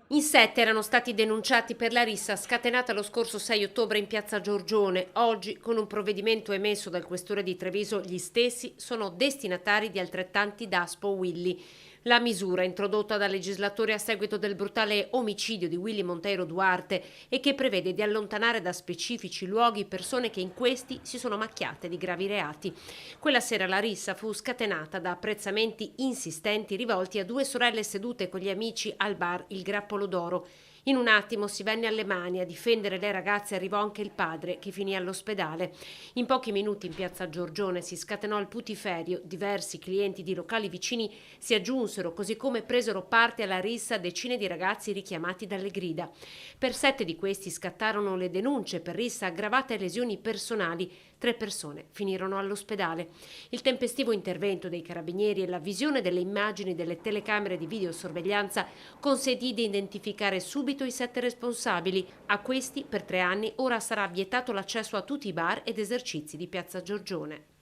In 7 erano stati denunciati per la rissa scatenata lo scorso 6 ottobre in piazza Giorgione. Oggi, con un provvedimento emesso dal questore di Treviso, gli stessi sono destinatari di altrettanti Daspo Willy. La misura, introdotta dal legislatore a seguito del brutale omicidio di Willy Monteiro Duarte e che prevede di allontanare da specifici luoghi persone che in questi si sono macchiate di gravi reati. Quella sera la rissa fu scatenata da apprezzamenti insistenti rivolti a due sorelle sedute con gli amici al bar Il Grappolo d'Oro. In un attimo si venne alle mani, a difendere le ragazze arrivò anche il padre, che finì all'ospedale. In pochi minuti in piazza Giorgione si scatenò il putiferio, diversi clienti di locali vicini si aggiunsero, così come presero parte alla rissa decine di ragazzi richiamati dalle grida. Per 7 di questi scattarono le denunce per rissa aggravata e lesioni personali. 3 persone finirono all'ospedale. Il tempestivo intervento dei carabinieri e la visione delle immagini delle telecamere di videosorveglianza consentì di identificare subito i 7 responsabili. A questi, per 3 anni, ora sarà vietato l'accesso a tutti i bar ed esercizi di piazza Giorgione.